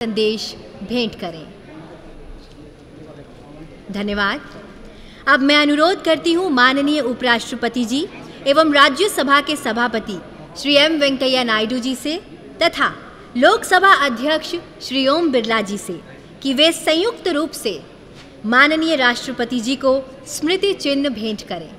संदेश भेंट करें। धन्यवाद। अब मैं अनुरोध करती हूँ माननीय उपराष्ट्रपति जी एवं राज्यसभा के सभापति श्री एम वेंकैया नायडू जी से तथा लोकसभा अध्यक्ष श्री ओम बिरला जी से कि वे संयुक्त रूप से माननीय राष्ट्रपति जी को स्मृति चिन्ह भेंट करें।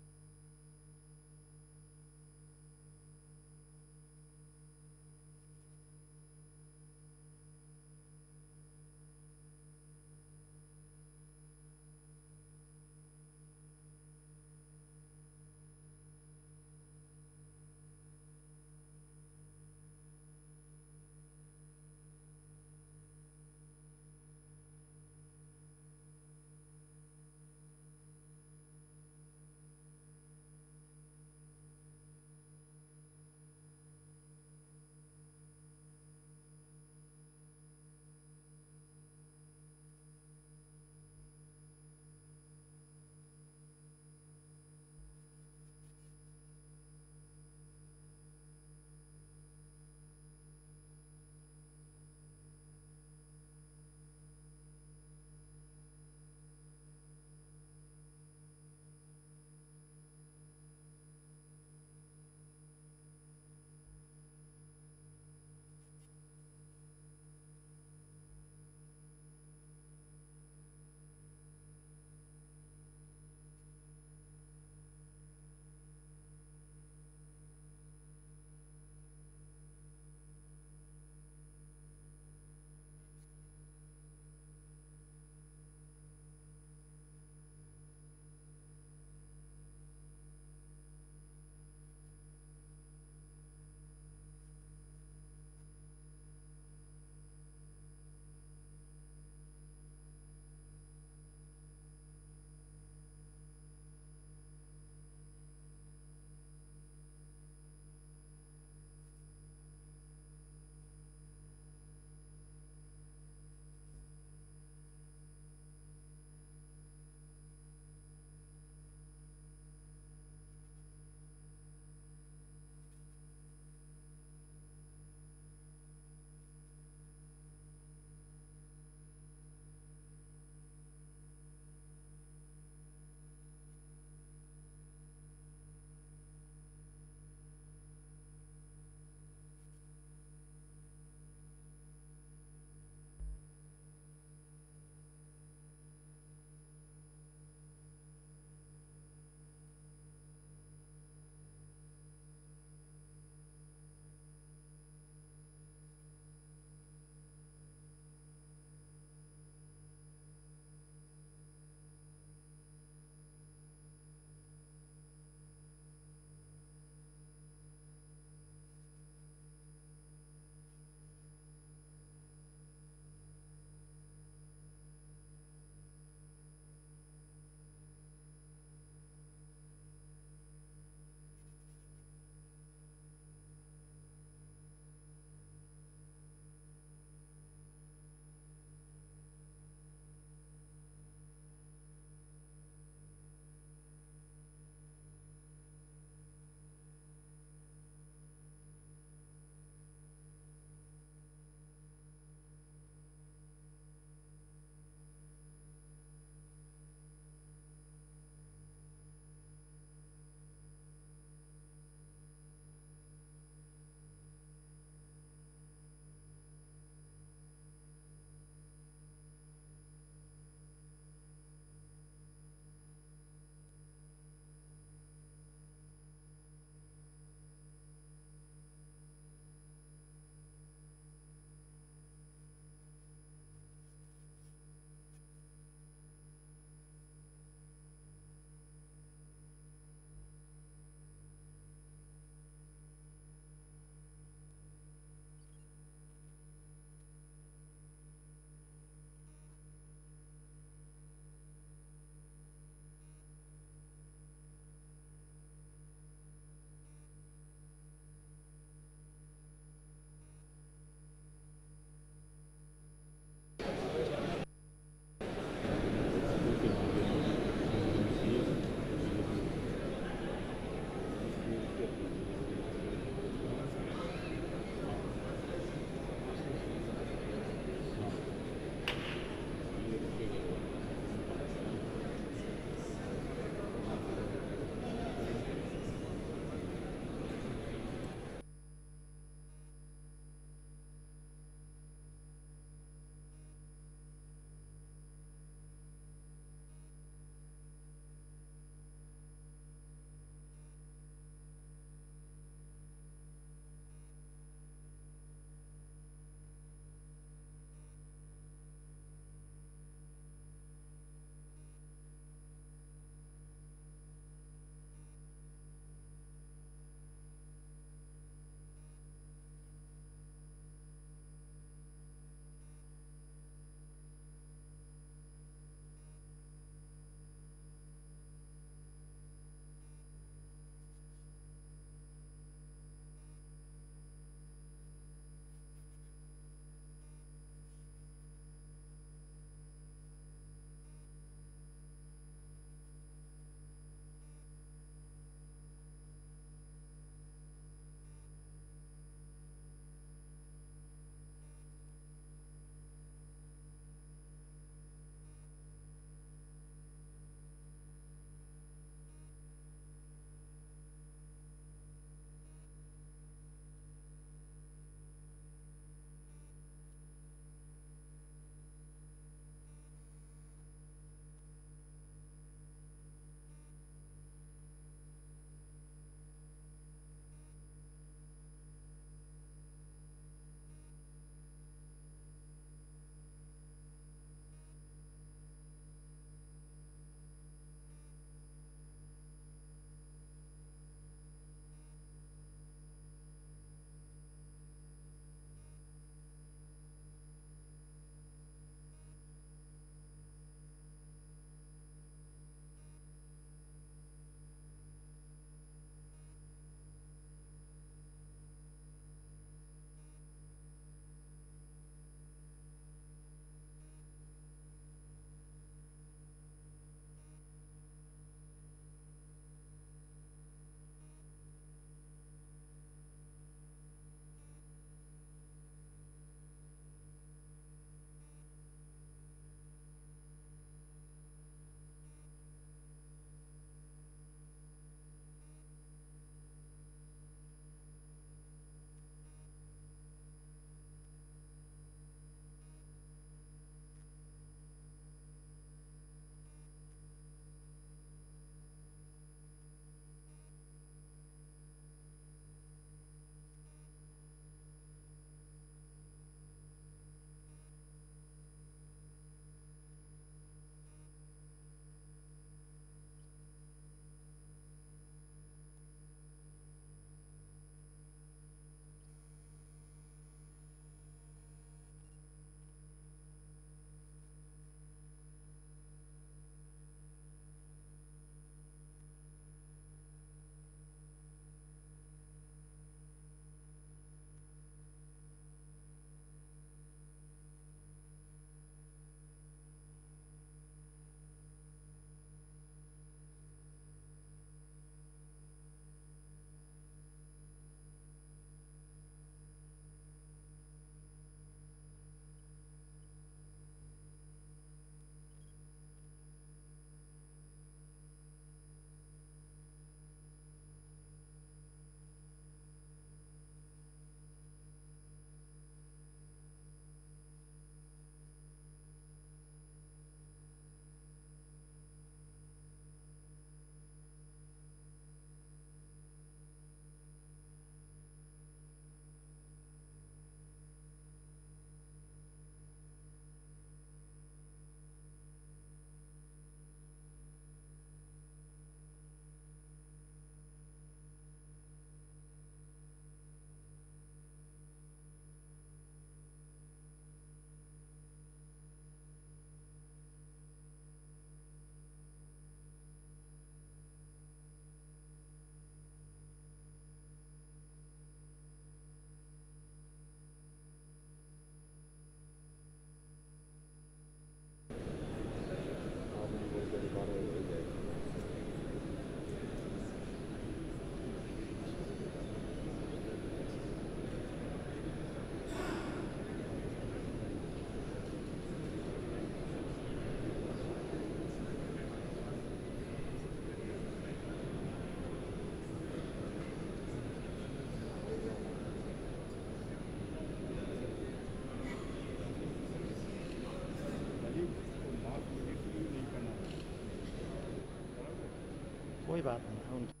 कोई बात नहीं उनकी।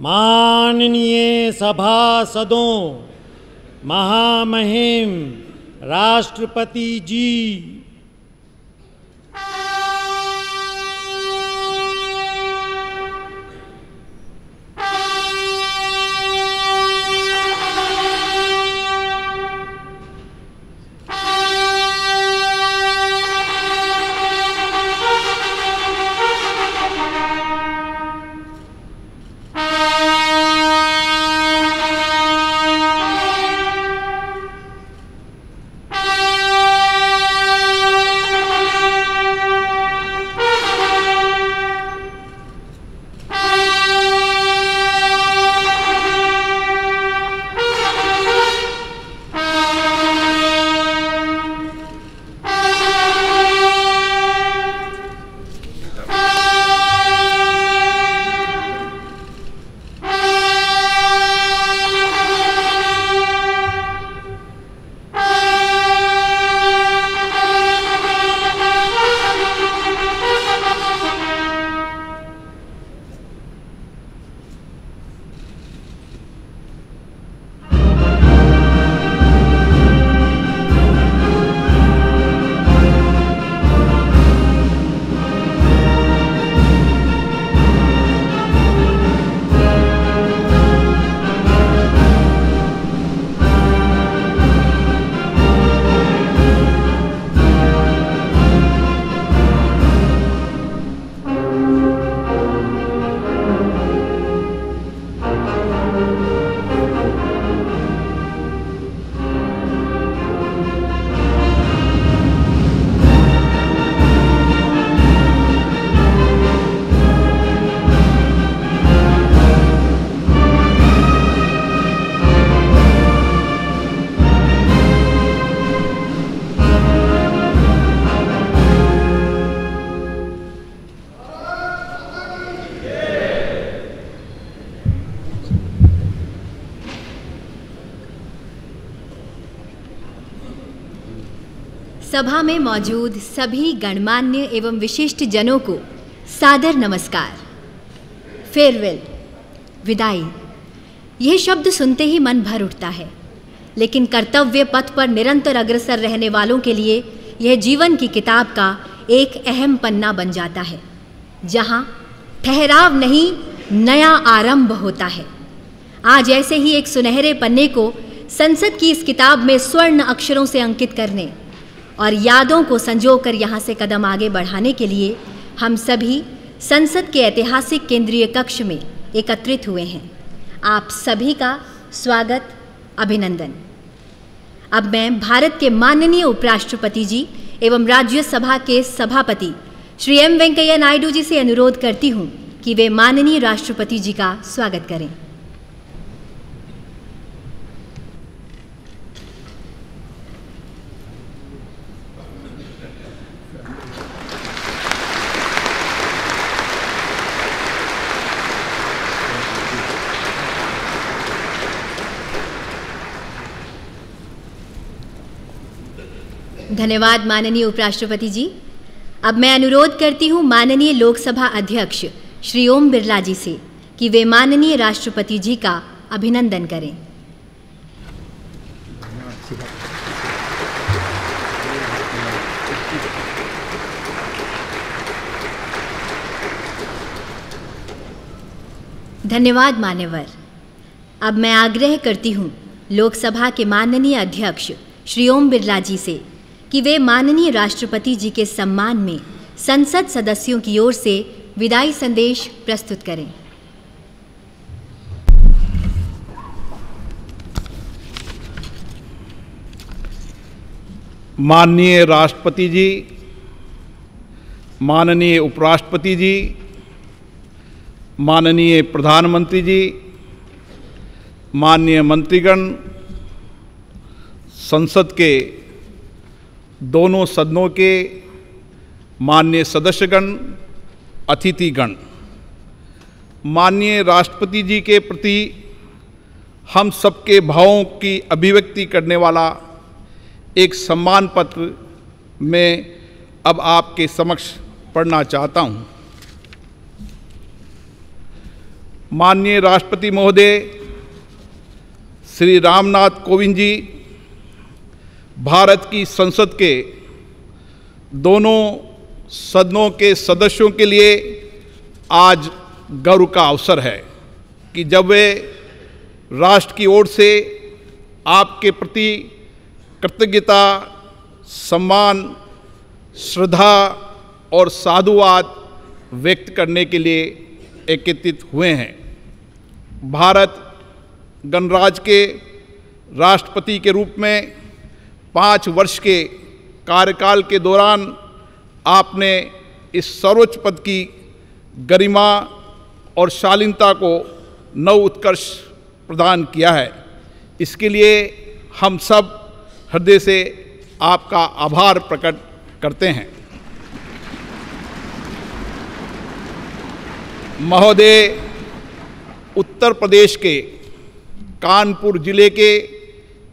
माननीय सभासदों, महामहिम राष्ट्रपति जी, सभा में मौजूद सभी गणमान्य एवं विशिष्ट जनों को सादर नमस्कार। फेयरवेल, विदाई, यह शब्द सुनते ही मन भर उठता है, लेकिन कर्तव्य पथ पर निरंतर अग्रसर रहने वालों के लिए यह जीवन की किताब का एक अहम पन्ना बन जाता है, जहां ठहराव नहीं, नया आरंभ होता है। आज ऐसे ही एक सुनहरे पन्ने को संसद की इस किताब में स्वर्ण अक्षरों से अंकित करने और यादों को संजोकर यहाँ से कदम आगे बढ़ाने के लिए हम सभी संसद के ऐतिहासिक केंद्रीय कक्ष में एकत्रित हुए हैं। आप सभी का स्वागत, अभिनंदन। अब मैं भारत के माननीय उपराष्ट्रपति जी एवं राज्यसभा के सभापति श्री एम वेंकैया नायडू जी से अनुरोध करती हूँ कि वे माननीय राष्ट्रपति जी का स्वागत करें। धन्यवाद माननीय उपराष्ट्रपति जी। अब मैं अनुरोध करती हूँ माननीय लोकसभा अध्यक्ष श्री ओम बिरला जी से कि वे माननीय राष्ट्रपति जी का अभिनंदन करें। धन्यवाद मान्यवर। अब मैं आग्रह करती हूँ लोकसभा के माननीय अध्यक्ष श्री ओम बिरला जी से कि वे माननीय राष्ट्रपति जी के सम्मान में संसद सदस्यों की ओर से विदाई संदेश प्रस्तुत करें। माननीय राष्ट्रपति जी, माननीय उपराष्ट्रपति जी, माननीय प्रधानमंत्री जी, माननीय मंत्रीगण, संसद के दोनों सदनों के माननीय सदस्यगण, अतिथिगण, माननीय राष्ट्रपति जी के प्रति हम सबके भावों की अभिव्यक्ति करने वाला एक सम्मान पत्र मैं अब आपके समक्ष पढ़ना चाहता हूँ। माननीय राष्ट्रपति महोदय श्री रामनाथ कोविंद जी, भारत की संसद के दोनों सदनों के सदस्यों के लिए आज गर्व का अवसर है कि जब वे राष्ट्र की ओर से आपके प्रति कृतज्ञता, सम्मान, श्रद्धा और साधुवाद व्यक्त करने के लिए एकत्रित हुए हैं। भारत गणराज्य के राष्ट्रपति के रूप में 5 वर्ष के कार्यकाल के दौरान आपने इस सर्वोच्च पद की गरिमा और शालीनता को नव उत्कर्ष प्रदान किया है। इसके लिए हम सब हृदय से आपका आभार प्रकट करते हैं। महोदय, उत्तर प्रदेश के कानपुर जिले के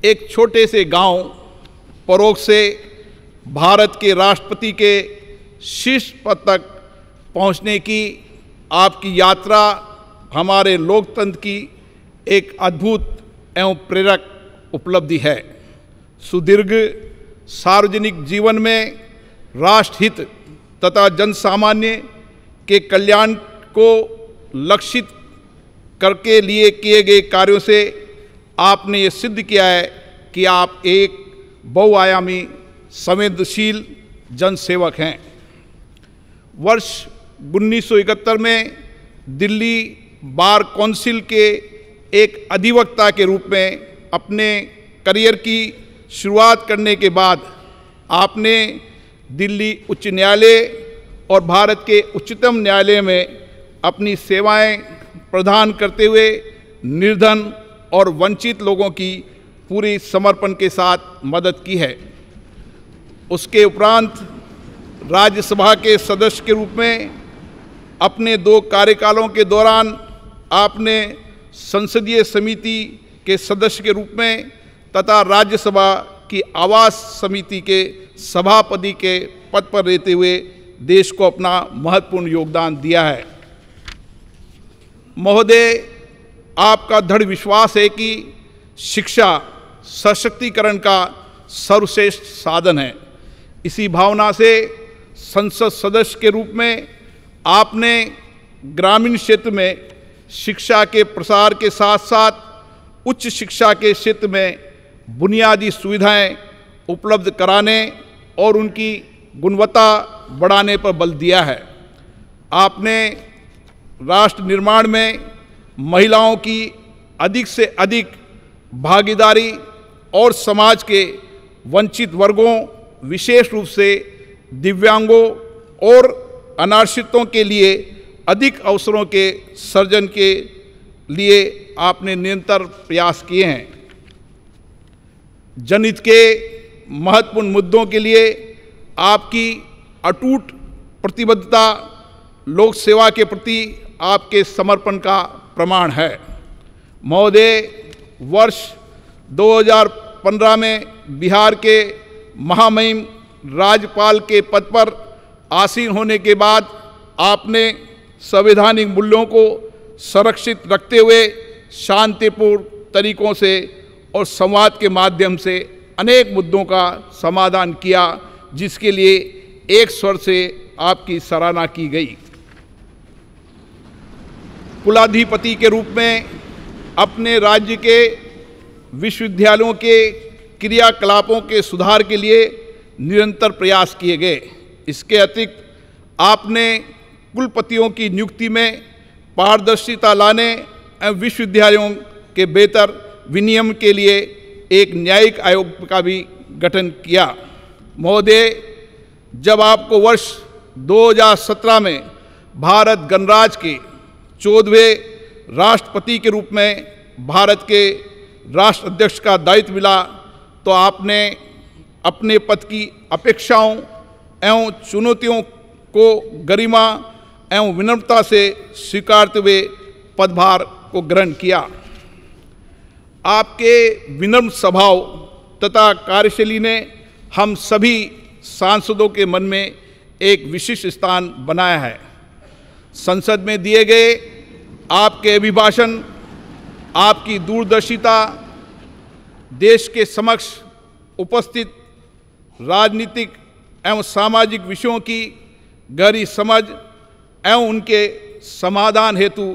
एक छोटे से गांव परोग से भारत के राष्ट्रपति के शीर्ष पद तक पहुंचने की आपकी यात्रा हमारे लोकतंत्र की एक अद्भुत एवं प्रेरक उपलब्धि है। सुदीर्घ सार्वजनिक जीवन में राष्ट्रहित तथा जनसामान्य के कल्याण को लक्षित करके लिए किए गए कार्यों से आपने ये सिद्ध किया है कि आप एक बहुआयामी संवेदनशील जनसेवक हैं। वर्ष 1971 में दिल्ली बार काउंसिल के एक अधिवक्ता के रूप में अपने करियर की शुरुआत करने के बाद आपने दिल्ली उच्च न्यायालय और भारत के उच्चतम न्यायालय में अपनी सेवाएं प्रदान करते हुए निर्धन और वंचित लोगों की पूरी समर्पण के साथ मदद की है। उसके उपरांत राज्यसभा के सदस्य के रूप में अपने 2 कार्यकालों के दौरान आपने संसदीय समिति के सदस्य के रूप में तथा राज्यसभा की आवास समिति के सभापति के पद पर रहते हुए देश को अपना महत्वपूर्ण योगदान दिया है। महोदय, आपका दृढ़ विश्वास है कि शिक्षा सशक्तिकरण का सर्वश्रेष्ठ साधन है। इसी भावना से संसद सदस्य के रूप में आपने ग्रामीण क्षेत्र में शिक्षा के प्रसार के साथ साथ उच्च शिक्षा के क्षेत्र में बुनियादी सुविधाएं उपलब्ध कराने और उनकी गुणवत्ता बढ़ाने पर बल दिया है। आपने राष्ट्र निर्माण में महिलाओं की अधिक से अधिक भागीदारी और समाज के वंचित वर्गों, विशेष रूप से दिव्यांगों और अनाश्रितों के लिए अधिक अवसरों के सृजन के लिए आपने निरंतर प्रयास किए हैं। जनहित के महत्वपूर्ण मुद्दों के लिए आपकी अटूट प्रतिबद्धता लोक सेवा के प्रति आपके समर्पण का प्रमाण है। महोदय, वर्ष 2015 में बिहार के महामहिम राज्यपाल के पद पर आसीन होने के बाद आपने संवैधानिक मूल्यों को संरक्षित रखते हुए शांतिपूर्ण तरीकों से और संवाद के माध्यम से अनेक मुद्दों का समाधान किया, जिसके लिए एक स्वर से आपकी सराहना की गई। कुलाधिपति के रूप में अपने राज्य के विश्वविद्यालयों के क्रियाकलापों के सुधार के लिए निरंतर प्रयास किए गए। इसके अतिरिक्त आपने कुलपतियों की नियुक्ति में पारदर्शिता लाने एवं विश्वविद्यालयों के बेहतर विनियमन के लिए एक न्यायिक आयोग का भी गठन किया। महोदय, जब आपको वर्ष 2017 में भारत गणराज्य के 14वें राष्ट्रपति के रूप में भारत के राष्ट्राध्यक्ष का दायित्व मिला, तो आपने अपने पद की अपेक्षाओं एवं चुनौतियों को गरिमा एवं विनम्रता से स्वीकारते हुए पदभार को ग्रहण किया। आपके विनम्र स्वभाव तथा कार्यशैली ने हम सभी सांसदों के मन में एक विशिष्ट स्थान बनाया है। संसद में दिए गए आपके अभिभाषण, आपकी दूरदर्शिता, देश के समक्ष उपस्थित राजनीतिक एवं सामाजिक विषयों की गहरी समझ एवं उनके समाधान हेतु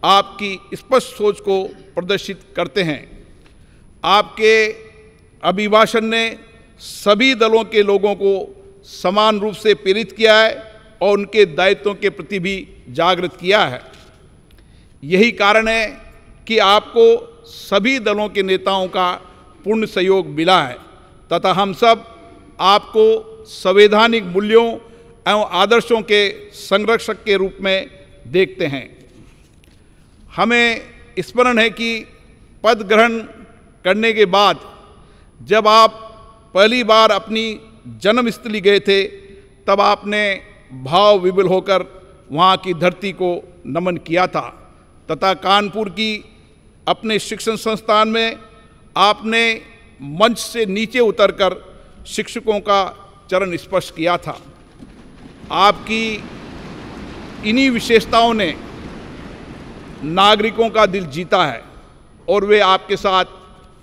आपकी स्पष्ट सोच को प्रदर्शित करते हैं। आपके अभिभाषण ने सभी दलों के लोगों को समान रूप से प्रेरित किया है और उनके दायित्वों के प्रति भी जागृत किया है। यही कारण है कि आपको सभी दलों के नेताओं का पूर्ण सहयोग मिला है तथा हम सब आपको संवैधानिक मूल्यों एवं आदर्शों के संरक्षक के रूप में देखते हैं। हमें स्मरण है कि पद ग्रहण करने के बाद जब आप पहली बार अपनी जन्मस्थली गए थे, तब आपने भाव विभोर होकर वहाँ की धरती को नमन किया था तथा कानपुर की अपने शिक्षण संस्थान में आपने मंच से नीचे उतरकर शिक्षकों का चरण स्पर्श किया था। आपकी इन्हीं विशेषताओं ने नागरिकों का दिल जीता है और वे आपके साथ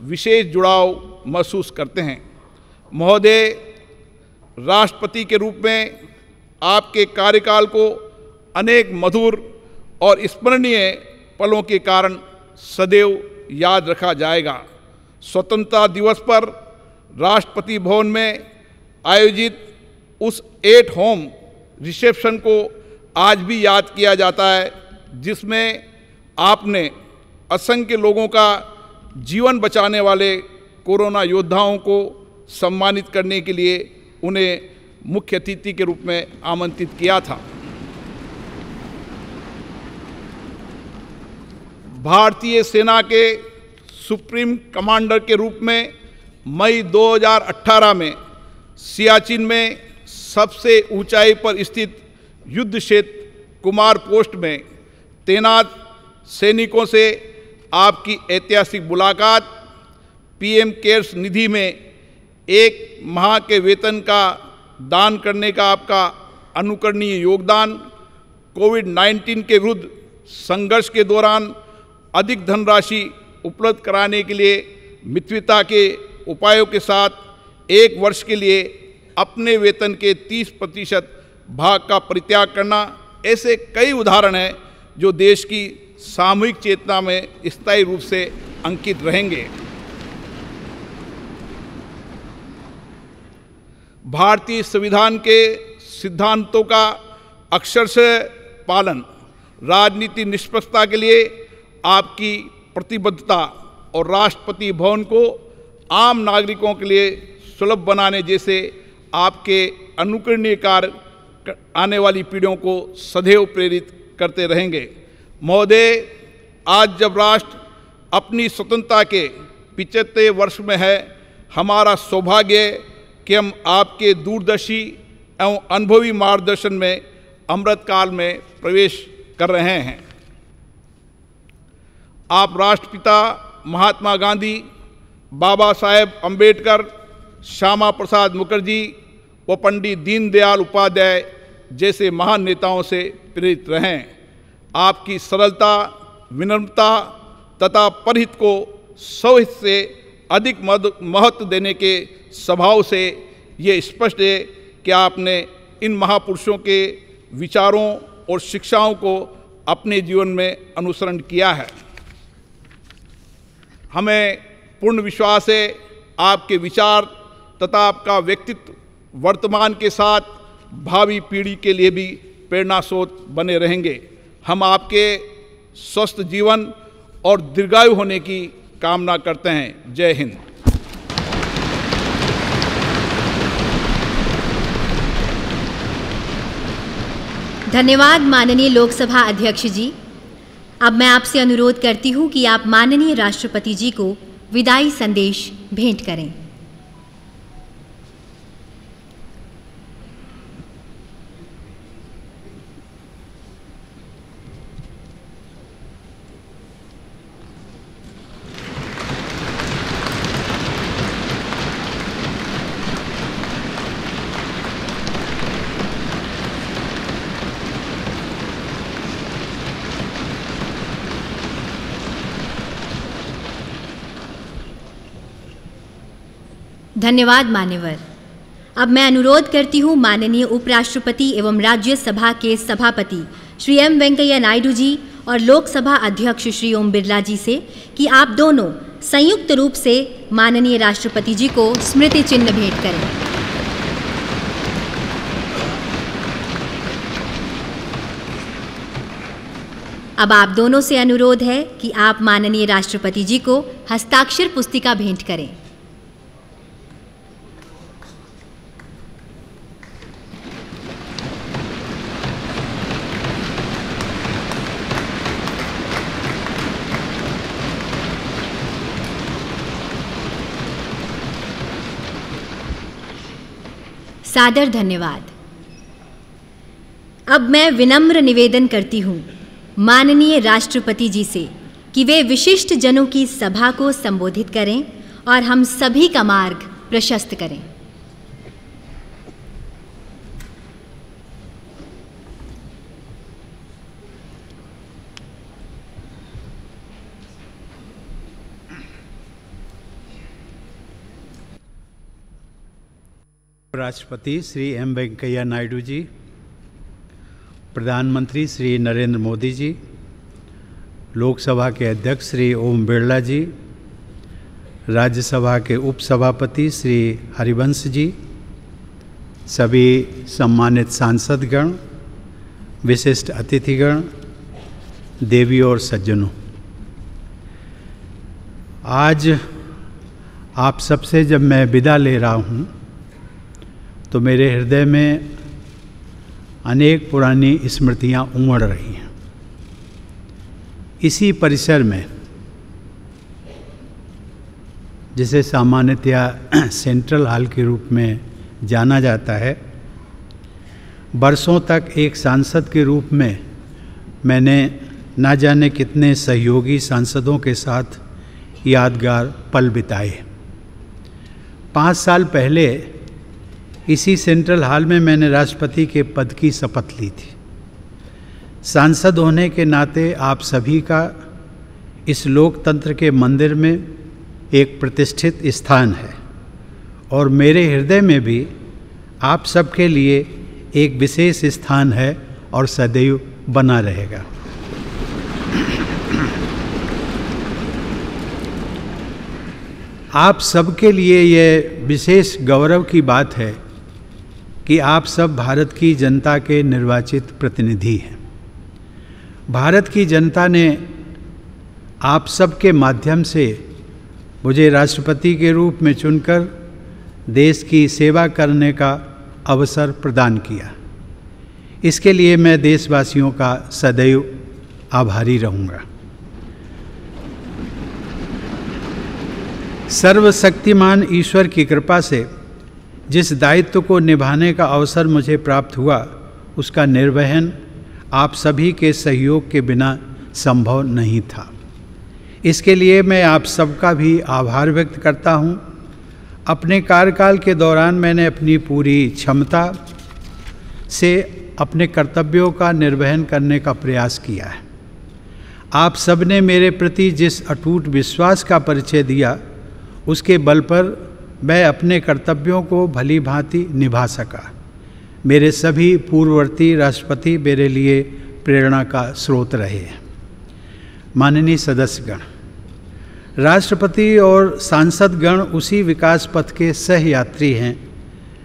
विशेष जुड़ाव महसूस करते हैं। महोदय, राष्ट्रपति के रूप में आपके कार्यकाल को अनेक मधुर और स्मरणीय पलों के कारण सदैव याद रखा जाएगा। स्वतंत्रता दिवस पर राष्ट्रपति भवन में आयोजित उस एट होम रिसेप्शन को आज भी याद किया जाता है, जिसमें आपने असंख्य लोगों का जीवन बचाने वाले कोरोना योद्धाओं को सम्मानित करने के लिए उन्हें मुख्य अतिथि के रूप में आमंत्रित किया था। भारतीय सेना के सुप्रीम कमांडर के रूप में मई 2018 में सियाचिन में सबसे ऊंचाई पर स्थित युद्ध क्षेत्र कुमार पोस्ट में तैनात सैनिकों से आपकी ऐतिहासिक मुलाकात, पीएम केयर्स निधि में 1 माह के वेतन का दान करने का आपका अनुकरणीय योगदान, कोविड-19 के विरुद्ध संघर्ष के दौरान अधिक धनराशि उपलब्ध कराने के लिए मित्रता के उपायों के साथ 1 वर्ष के लिए अपने वेतन के 30% भाग का परित्याग करना, ऐसे कई उदाहरण हैं जो देश की सामूहिक चेतना में स्थायी रूप से अंकित रहेंगे। भारतीय संविधान के सिद्धांतों का अक्षरशः पालन, राजनीति निष्पक्षता के लिए आपकी प्रतिबद्धता और राष्ट्रपति भवन को आम नागरिकों के लिए सुलभ बनाने जैसे आपके अनुकरणीय कार्य आने वाली पीढ़ियों को सदैव प्रेरित करते रहेंगे। महोदय, आज जब राष्ट्र अपनी स्वतंत्रता के 75वें वर्ष में है, हमारा सौभाग्य है कि हम आपके दूरदर्शी एवं अनुभवी मार्गदर्शन में अमृतकाल में प्रवेश कर रहे हैं। आप राष्ट्रपिता महात्मा गांधी, बाबा साहेब अम्बेडकर, श्यामा प्रसाद मुखर्जी व पंडित दीनदयाल उपाध्याय जैसे महान नेताओं से प्रेरित रहें। आपकी सरलता, विनम्रता तथा परहित को स्वहित से अधिक महत्व देने के स्वभाव से ये स्पष्ट है कि आपने इन महापुरुषों के विचारों और शिक्षाओं को अपने जीवन में अनुसरण किया है। हमें पूर्ण विश्वास है आपके विचार तथा आपका व्यक्तित्व वर्तमान के साथ भावी पीढ़ी के लिए भी प्रेरणा स्रोत बने रहेंगे। हम आपके स्वस्थ जीवन और दीर्घायु होने की कामना करते हैं। जय हिंद। धन्यवाद माननीय लोकसभा अध्यक्ष जी। अब मैं आपसे अनुरोध करती हूं कि आप माननीय राष्ट्रपति जी को विदाई संदेश भेंट करें। धन्यवाद मान्यवर। अब मैं अनुरोध करती हूँ माननीय उपराष्ट्रपति एवं राज्यसभा के सभापति श्री एम वेंकैया नायडू जी और लोकसभा अध्यक्ष श्री ओम बिरला जी से कि आप दोनों संयुक्त रूप से माननीय राष्ट्रपति जी को स्मृति चिन्ह भेंट करें। अब आप दोनों से अनुरोध है कि आप माननीय राष्ट्रपति जी को हस्ताक्षर पुस्तिका भेंट करें। सादर धन्यवाद। अब मैं विनम्र निवेदन करती हूँ माननीय राष्ट्रपति जी से कि वे विशिष्ट जनों की सभा को संबोधित करें और हम सभी का मार्ग प्रशस्त करें। राष्ट्रपति श्री एम वेंकैया नायडू जी, प्रधानमंत्री श्री नरेंद्र मोदी जी, लोकसभा के अध्यक्ष श्री ओम बिरला जी, राज्यसभा के उपसभापति श्री हरिवंश जी, सभी सम्मानित सांसदगण, विशिष्ट अतिथिगण, देवी और सज्जनों, आज आप सबसे जब मैं विदा ले रहा हूँ तो मेरे हृदय में अनेक पुरानी स्मृतियाँ उमड़ रही हैं। इसी परिसर में, जिसे सामान्यतया सेंट्रल हॉल के रूप में जाना जाता है, बरसों तक एक सांसद के रूप में मैंने ना जाने कितने सहयोगी सांसदों के साथ यादगार पल बिताए। 5 साल पहले इसी सेंट्रल हॉल में मैंने राष्ट्रपति के पद की शपथ ली थी। सांसद होने के नाते आप सभी का इस लोकतंत्र के मंदिर में एक प्रतिष्ठित स्थान है और मेरे हृदय में भी आप सबके लिए एक विशेष स्थान है और सदैव बना रहेगा। आप सबके लिए ये विशेष गौरव की बात है कि आप सब भारत की जनता के निर्वाचित प्रतिनिधि हैं। भारत की जनता ने आप सब के माध्यम से मुझे राष्ट्रपति के रूप में चुनकर देश की सेवा करने का अवसर प्रदान किया। इसके लिए मैं देशवासियों का सदैव आभारी रहूँगा। सर्वशक्तिमान ईश्वर की कृपा से जिस दायित्व को निभाने का अवसर मुझे प्राप्त हुआ, उसका निर्वहन आप सभी के सहयोग के बिना संभव नहीं था। इसके लिए मैं आप सबका भी आभार व्यक्त करता हूँ। अपने कार्यकाल के दौरान मैंने अपनी पूरी क्षमता से अपने कर्तव्यों का निर्वहन करने का प्रयास किया है। आप सबने मेरे प्रति जिस अटूट विश्वास का परिचय दिया, उसके बल पर मैं अपने कर्तव्यों को भली भांति निभा सका। मेरे सभी पूर्ववर्ती राष्ट्रपति मेरे लिए प्रेरणा का स्रोत रहे हैं। माननीय सदस्यगण, राष्ट्रपति और सांसदगण उसी विकास पथ के सहयात्री हैं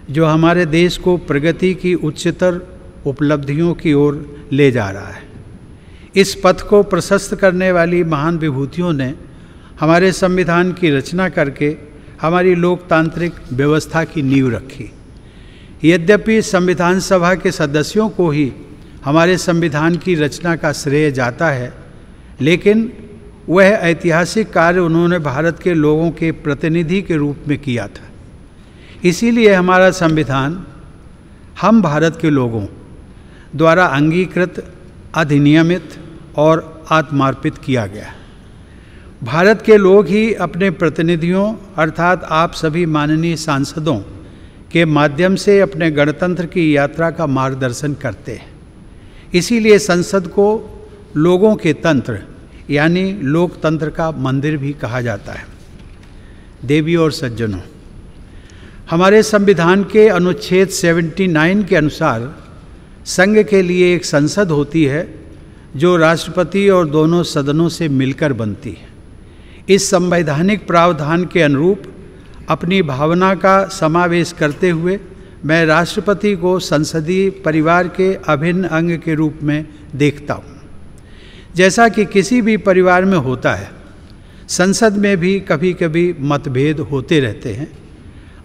जो हमारे देश को प्रगति की उच्चतर उपलब्धियों की ओर ले जा रहा है। इस पथ को प्रशस्त करने वाली महान विभूतियों ने हमारे संविधान की रचना करके हमारी लोकतांत्रिक व्यवस्था की नींव रखी। यद्यपि संविधान सभा के सदस्यों को ही हमारे संविधान की रचना का श्रेय जाता है, लेकिन वह ऐतिहासिक कार्य उन्होंने भारत के लोगों के प्रतिनिधि के रूप में किया था। इसीलिए हमारा संविधान हम भारत के लोगों द्वारा अंगीकृत, अधिनियमित और आत्मार्पित किया गया। भारत के लोग ही अपने प्रतिनिधियों अर्थात आप सभी माननीय सांसदों के माध्यम से अपने गणतंत्र की यात्रा का मार्गदर्शन करते हैं। इसीलिए संसद को लोगों के तंत्र यानी लोकतंत्र का मंदिर भी कहा जाता है। देवियों और सज्जनों, हमारे संविधान के अनुच्छेद 79 के अनुसार संघ के लिए एक संसद होती है जो राष्ट्रपति और दोनों सदनों से मिलकर बनती है। इस संवैधानिक प्रावधान के अनुरूप अपनी भावना का समावेश करते हुए मैं राष्ट्रपति को संसदीय परिवार के अभिन्न अंग के रूप में देखता हूँ। जैसा कि किसी भी परिवार में होता है, संसद में भी कभी कभी मतभेद होते रहते हैं।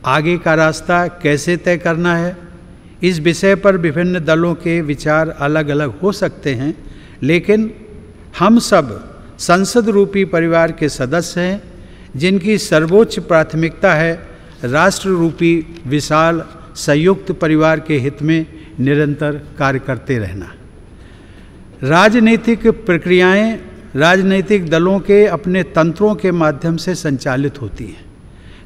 आगे का रास्ता कैसे तय करना है, इस विषय पर विभिन्न दलों के विचार अलग अलग हो सकते हैं, लेकिन हम सब संसद रूपी परिवार के सदस्य हैं जिनकी सर्वोच्च प्राथमिकता है राष्ट्र रूपी विशाल संयुक्त परिवार के हित में निरंतर कार्य करते रहना। राजनीतिक प्रक्रियाएं राजनीतिक दलों के अपने तंत्रों के माध्यम से संचालित होती हैं,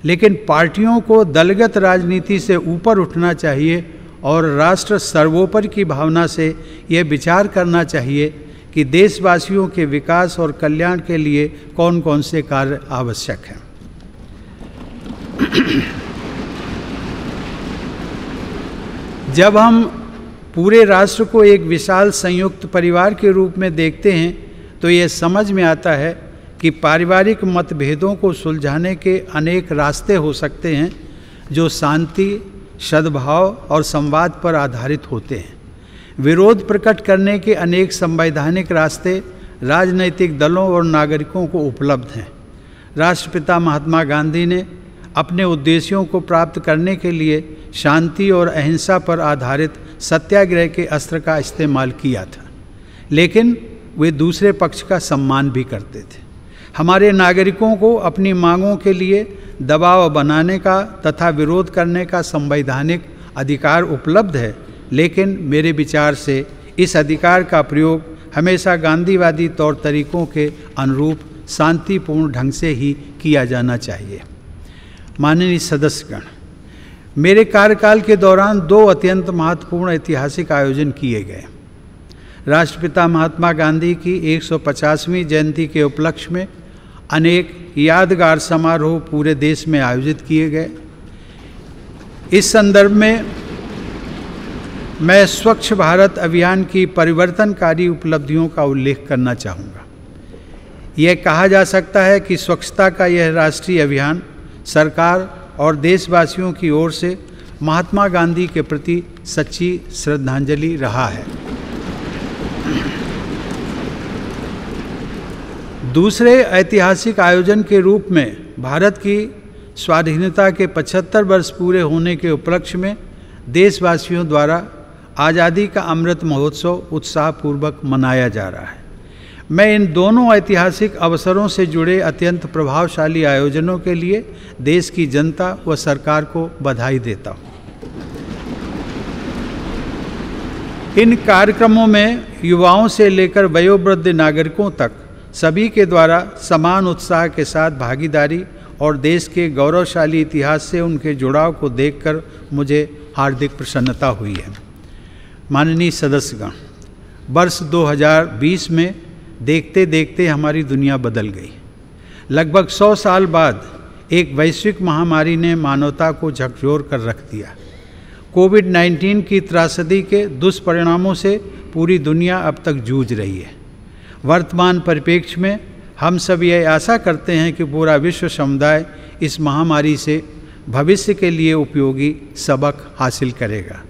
लेकिन पार्टियों को दलगत राजनीति से ऊपर उठना चाहिए और राष्ट्र सर्वोपरि की भावना से यह विचार करना चाहिए कि देशवासियों के विकास और कल्याण के लिए कौन कौन से कार्य आवश्यक हैं। जब हम पूरे राष्ट्र को एक विशाल संयुक्त परिवार के रूप में देखते हैं तो ये समझ में आता है कि पारिवारिक मतभेदों को सुलझाने के अनेक रास्ते हो सकते हैं जो शांति, सद्भाव और संवाद पर आधारित होते हैं। विरोध प्रकट करने के अनेक संवैधानिक रास्ते राजनीतिक दलों और नागरिकों को उपलब्ध हैं। राष्ट्रपिता महात्मा गांधी ने अपने उद्देश्यों को प्राप्त करने के लिए शांति और अहिंसा पर आधारित सत्याग्रह के अस्त्र का इस्तेमाल किया था, लेकिन वे दूसरे पक्ष का सम्मान भी करते थे। हमारे नागरिकों को अपनी मांगों के लिए दबाव बनाने का तथा विरोध करने का संवैधानिक अधिकार उपलब्ध है, लेकिन मेरे विचार से इस अधिकार का प्रयोग हमेशा गांधीवादी तौर तरीकों के अनुरूप शांतिपूर्ण ढंग से ही किया जाना चाहिए। माननीय सदस्यगण, मेरे कार्यकाल के दौरान 2 अत्यंत महत्वपूर्ण ऐतिहासिक आयोजन किए गए। राष्ट्रपिता महात्मा गांधी की 150वीं जयंती के उपलक्ष्य में अनेक यादगार समारोह पूरे देश में आयोजित किए गए। इस संदर्भ में मैं स्वच्छ भारत अभियान की परिवर्तनकारी उपलब्धियों का उल्लेख करना चाहूँगा। यह कहा जा सकता है कि स्वच्छता का यह राष्ट्रीय अभियान सरकार और देशवासियों की ओर से महात्मा गांधी के प्रति सच्ची श्रद्धांजलि रहा है। दूसरे ऐतिहासिक आयोजन के रूप में भारत की स्वाधीनता के 75 वर्ष पूरे होने के उपलक्ष्य में देशवासियों द्वारा आज़ादी का अमृत महोत्सव उत्साहपूर्वक मनाया जा रहा है। मैं इन दोनों ऐतिहासिक अवसरों से जुड़े अत्यंत प्रभावशाली आयोजनों के लिए देश की जनता व सरकार को बधाई देता हूँ। इन कार्यक्रमों में युवाओं से लेकर वयोवृद्ध नागरिकों तक सभी के द्वारा समान उत्साह के साथ भागीदारी और देश के गौरवशाली इतिहास से उनके जुड़ाव को देखकर मुझे हार्दिक प्रसन्नता हुई है। माननीय सदस्यगण, वर्ष 2020 में देखते देखते हमारी दुनिया बदल गई। लगभग 100 साल बाद एक वैश्विक महामारी ने मानवता को झकझोर कर रख दिया। कोविड-19 की त्रासदी के दुष्परिणामों से पूरी दुनिया अब तक जूझ रही है। वर्तमान परिप्रेक्ष्य में हम सब यह आशा करते हैं कि पूरा विश्व समुदाय इस महामारी से भविष्य के लिए उपयोगी सबक हासिल करेगा।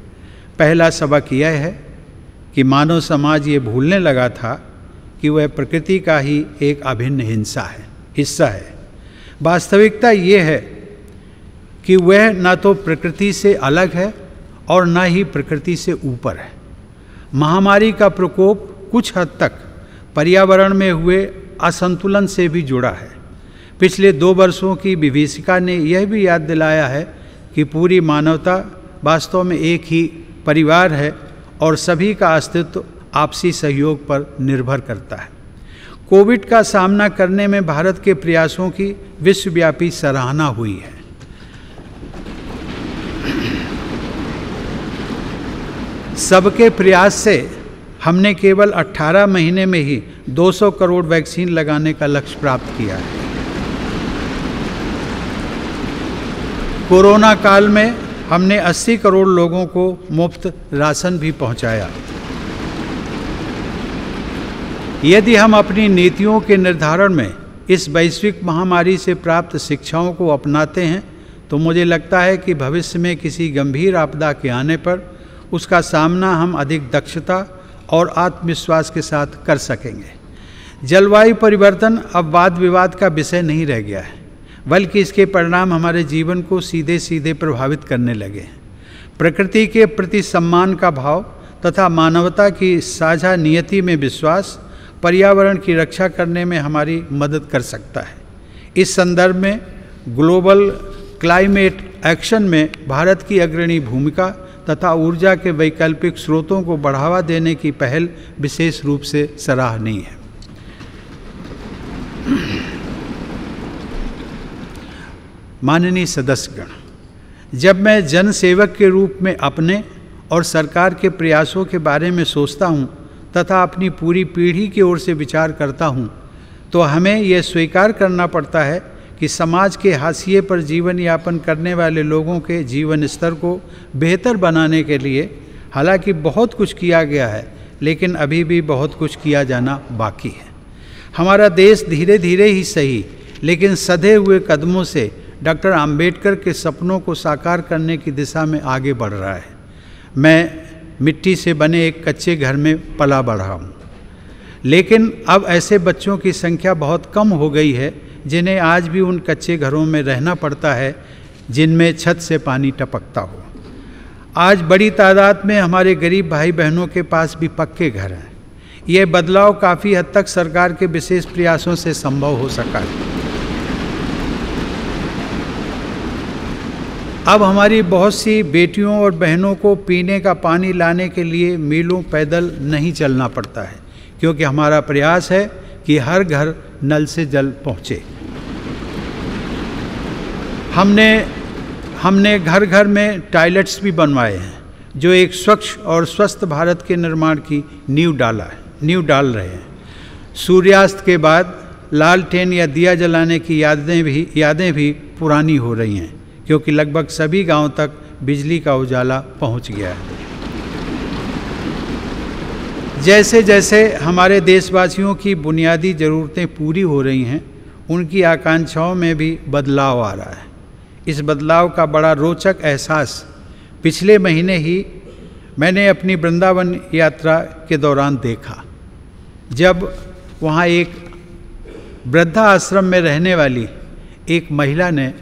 पहला सबक यह है कि मानव समाज ये भूलने लगा था कि वह प्रकृति का ही एक अभिन्न हिस्सा है। वास्तविकता ये है कि वह न तो प्रकृति से अलग है और न ही प्रकृति से ऊपर है। महामारी का प्रकोप कुछ हद तक पर्यावरण में हुए असंतुलन से भी जुड़ा है। पिछले 2 वर्षों की विभीषिका ने यह भी याद दिलाया है कि पूरी मानवता वास्तव में एक ही परिवार है और सभी का अस्तित्व आपसी सहयोग पर निर्भर करता है। कोविड का सामना करने में भारत के प्रयासों की विश्वव्यापी सराहना हुई है। सबके प्रयास से हमने केवल 18 महीने में ही 200 करोड़ वैक्सीन लगाने का लक्ष्य प्राप्त किया है। कोरोना काल में हमने 80 करोड़ लोगों को मुफ्त राशन भी पहुंचाया। यदि हम अपनी नीतियों के निर्धारण में इस वैश्विक महामारी से प्राप्त शिक्षाओं को अपनाते हैं तो मुझे लगता है कि भविष्य में किसी गंभीर आपदा के आने पर उसका सामना हम अधिक दक्षता और आत्मविश्वास के साथ कर सकेंगे। जलवायु परिवर्तन अब वाद विवाद का विषय नहीं रह गया है, बल्कि इसके परिणाम हमारे जीवन को सीधे सीधे प्रभावित करने लगे हैं। प्रकृति के प्रति सम्मान का भाव तथा मानवता की साझा नियति में विश्वास पर्यावरण की रक्षा करने में हमारी मदद कर सकता है। इस संदर्भ में ग्लोबल क्लाइमेट एक्शन में भारत की अग्रणी भूमिका तथा ऊर्जा के वैकल्पिक स्रोतों को बढ़ावा देने की पहल विशेष रूप से सराहनीय है। माननीय सदस्यगण, जब मैं जनसेवक के रूप में अपने और सरकार के प्रयासों के बारे में सोचता हूँ तथा अपनी पूरी पीढ़ी की ओर से विचार करता हूँ तो हमें यह स्वीकार करना पड़ता है कि समाज के हाशिए पर जीवन यापन करने वाले लोगों के जीवन स्तर को बेहतर बनाने के लिए हालांकि बहुत कुछ किया गया है, लेकिन अभी भी बहुत कुछ किया जाना बाकी है। हमारा देश धीरे धीरे ही सही लेकिन सधे हुए कदमों से डॉक्टर आम्बेडकर के सपनों को साकार करने की दिशा में आगे बढ़ रहा है। मैं मिट्टी से बने एक कच्चे घर में पला बढ़ा हूँ, लेकिन अब ऐसे बच्चों की संख्या बहुत कम हो गई है जिन्हें आज भी उन कच्चे घरों में रहना पड़ता है जिनमें छत से पानी टपकता हो। आज बड़ी तादाद में हमारे गरीब भाई बहनों के पास भी पक्के घर हैं। यह बदलाव काफ़ी हद तक सरकार के विशेष प्रयासों से संभव हो सका है। अब हमारी बहुत सी बेटियों और बहनों को पीने का पानी लाने के लिए मीलों पैदल नहीं चलना पड़ता है, क्योंकि हमारा प्रयास है कि हर घर नल से जल पहुँचे। हमने घर घर में टॉयलेट्स भी बनवाए हैं जो एक स्वच्छ और स्वस्थ भारत के निर्माण की नींव डाल रहे हैं। सूर्यास्त के बाद लालटेन या दिया जलाने की यादें भी पुरानी हो रही हैं, क्योंकि लगभग सभी गांवों तक बिजली का उजाला पहुंच गया है। जैसे जैसे हमारे देशवासियों की बुनियादी ज़रूरतें पूरी हो रही हैं, उनकी आकांक्षाओं में भी बदलाव आ रहा है। इस बदलाव का बड़ा रोचक एहसास पिछले महीने ही मैंने अपनी वृंदावन यात्रा के दौरान देखा, जब वहाँ एक वृद्धा आश्रम में रहने वाली एक महिला ने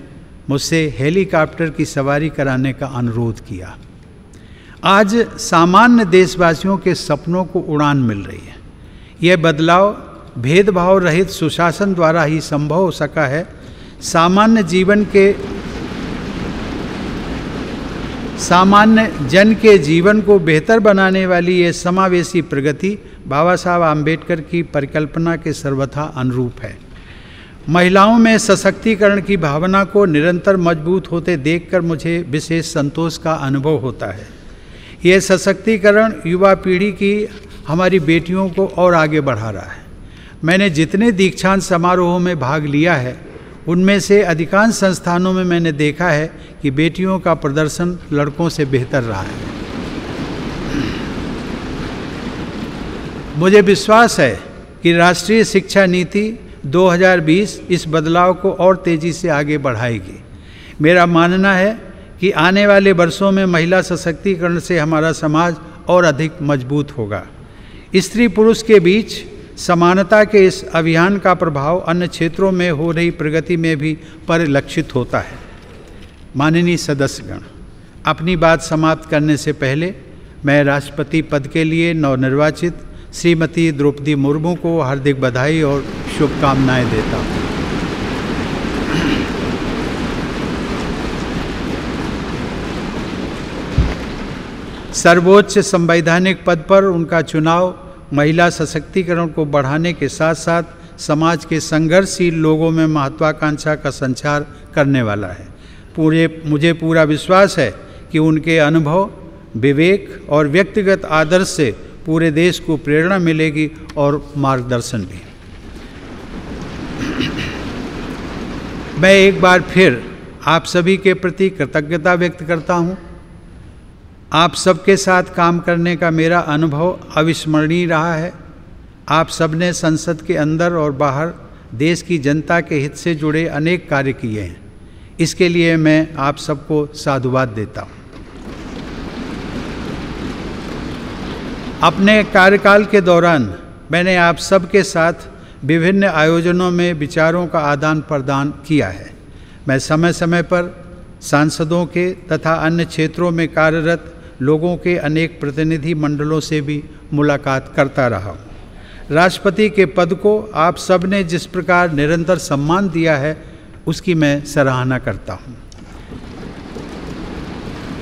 मुझसे हेलीकॉप्टर की सवारी कराने का अनुरोध किया। आज सामान्य देशवासियों के सपनों को उड़ान मिल रही है। यह बदलाव भेदभाव रहित सुशासन द्वारा ही संभव हो सका है। सामान्य जन के जीवन को बेहतर बनाने वाली ये समावेशी प्रगति बाबा साहब आम्बेडकर की परिकल्पना के सर्वथा अनुरूप है। महिलाओं में सशक्तिकरण की भावना को निरंतर मजबूत होते देखकर मुझे विशेष संतोष का अनुभव होता है। यह सशक्तिकरण युवा पीढ़ी की हमारी बेटियों को और आगे बढ़ा रहा है। मैंने जितने दीक्षांत समारोहों में भाग लिया है, उनमें से अधिकांश संस्थानों में मैंने देखा है कि बेटियों का प्रदर्शन लड़कों से बेहतर रहा है। मुझे विश्वास है कि राष्ट्रीय शिक्षा नीति 2020 इस बदलाव को और तेज़ी से आगे बढ़ाएगी। मेरा मानना है कि आने वाले वर्षों में महिला सशक्तिकरण से हमारा समाज और अधिक मजबूत होगा। स्त्री पुरुष के बीच समानता के इस अभियान का प्रभाव अन्य क्षेत्रों में हो रही प्रगति में भी परिलक्षित होता है। माननीय सदस्यगण, अपनी बात समाप्त करने से पहले मैं राष्ट्रपति पद के लिए नवनिर्वाचित श्रीमती द्रौपदी मुर्मू को हार्दिक बधाई और शुभकामनाएं देता हूँ। सर्वोच्च संवैधानिक पद पर उनका चुनाव महिला सशक्तिकरण को बढ़ाने के साथ साथ समाज के संघर्षशील लोगों में महत्वाकांक्षा का संचार करने वाला है। मुझे पूरा विश्वास है कि उनके अनुभव, विवेक और व्यक्तिगत आदर्श से पूरे देश को प्रेरणा मिलेगी और मार्गदर्शन भी। मैं एक बार फिर आप सभी के प्रति कृतज्ञता व्यक्त करता हूँ। आप सबके साथ काम करने का मेरा अनुभव अविस्मरणीय रहा है। आप सबने संसद के अंदर और बाहर देश की जनता के हित से जुड़े अनेक कार्य किए हैं। इसके लिए मैं आप सबको साधुवाद देता हूँ। अपने कार्यकाल के दौरान मैंने आप सबके साथ विभिन्न आयोजनों में विचारों का आदान प्रदान किया है। मैं समय समय पर सांसदों के तथा अन्य क्षेत्रों में कार्यरत लोगों के अनेक प्रतिनिधि मंडलों से भी मुलाकात करता रहा हूँ। राष्ट्रपति के पद को आप सब ने जिस प्रकार निरंतर सम्मान दिया है, उसकी मैं सराहना करता हूँ।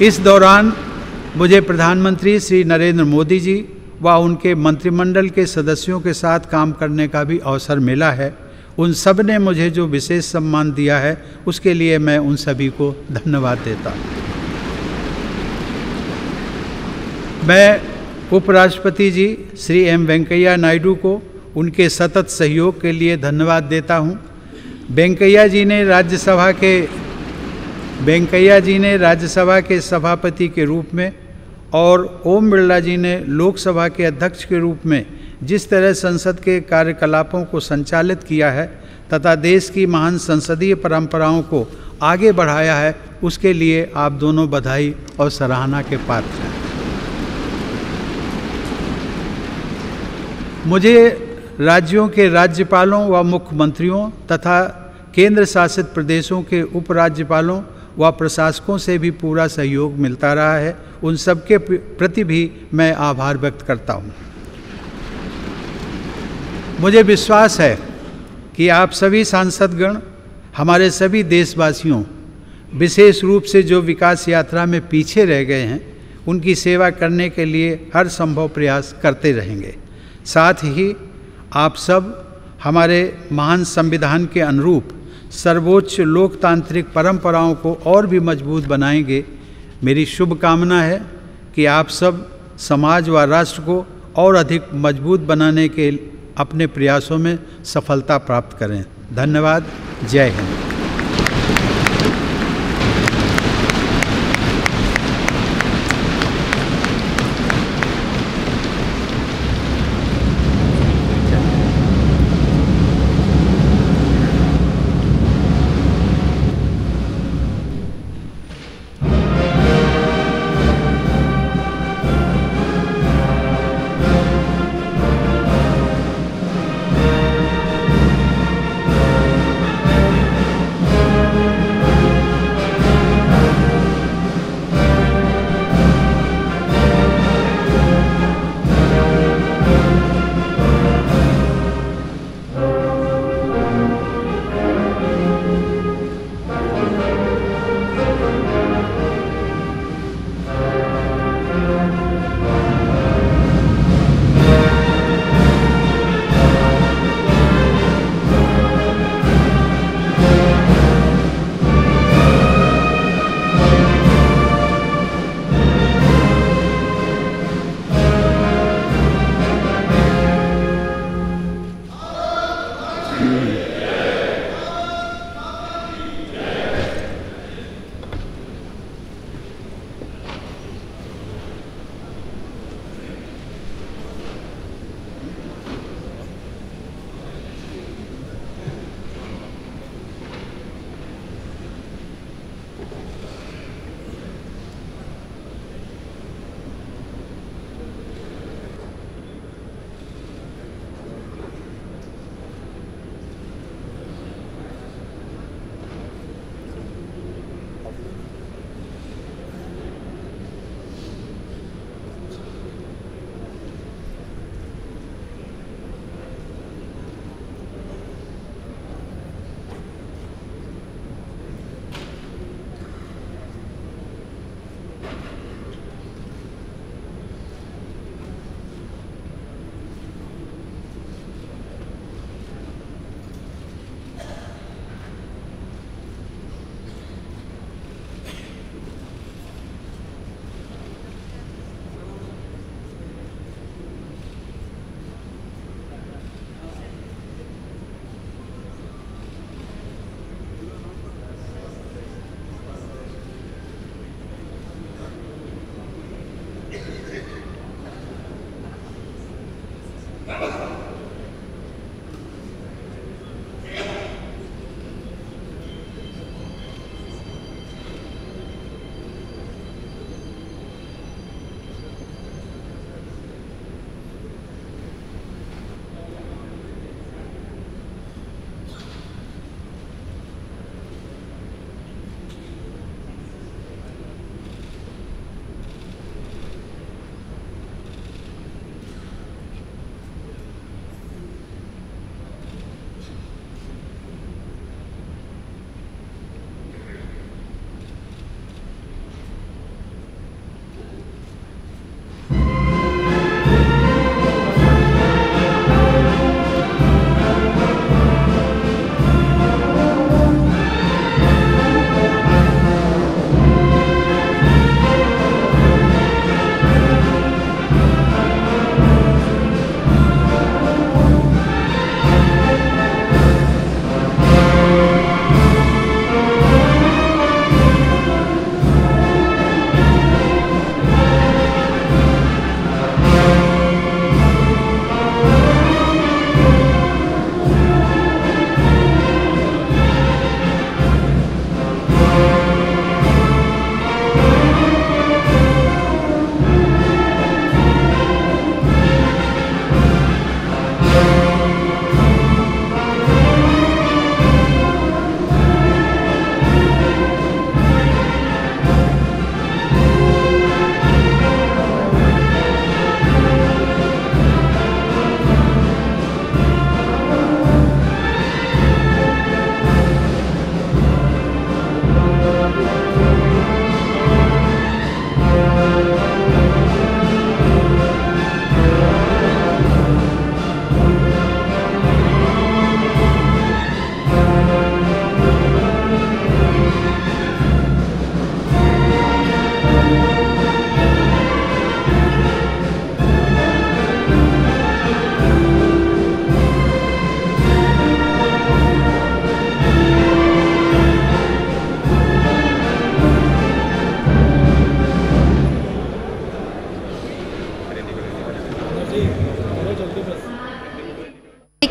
इस दौरान मुझे प्रधानमंत्री श्री नरेंद्र मोदी जी व उनके मंत्रिमंडल के सदस्यों के साथ काम करने का भी अवसर मिला है। उन सब ने मुझे जो विशेष सम्मान दिया है, उसके लिए मैं उन सभी को धन्यवाद देता हूँ। मैं उपराष्ट्रपति जी श्री एम वेंकैया नायडू को उनके सतत सहयोग के लिए धन्यवाद देता हूँ। वेंकैया जी ने राज्यसभा के सभापति के रूप में और ओम बिरला जी ने लोकसभा के अध्यक्ष के रूप में जिस तरह संसद के कार्यकलापों को संचालित किया है तथा देश की महान संसदीय परंपराओं को आगे बढ़ाया है, उसके लिए आप दोनों बधाई और सराहना के पात्र हैं। मुझे राज्यों के राज्यपालों व मुख्यमंत्रियों तथा केंद्र शासित प्रदेशों के उपराज्यपालों व प्रशासकों से भी पूरा सहयोग मिलता रहा है। उन सबके प्रति भी मैं आभार व्यक्त करता हूँ। मुझे विश्वास है कि आप सभी सांसदगण, हमारे सभी देशवासियों, विशेष रूप से जो विकास यात्रा में पीछे रह गए हैं, उनकी सेवा करने के लिए हर संभव प्रयास करते रहेंगे। साथ ही आप सब हमारे महान संविधान के अनुरूप सर्वोच्च लोकतांत्रिक परंपराओं को और भी मजबूत बनाएंगे। मेरी शुभकामना है कि आप सब समाज व राष्ट्र को और अधिक मजबूत बनाने के अपने प्रयासों में सफलता प्राप्त करें। धन्यवाद। जय हिंद।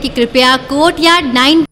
कि कृपया कोर्टयार्ड 9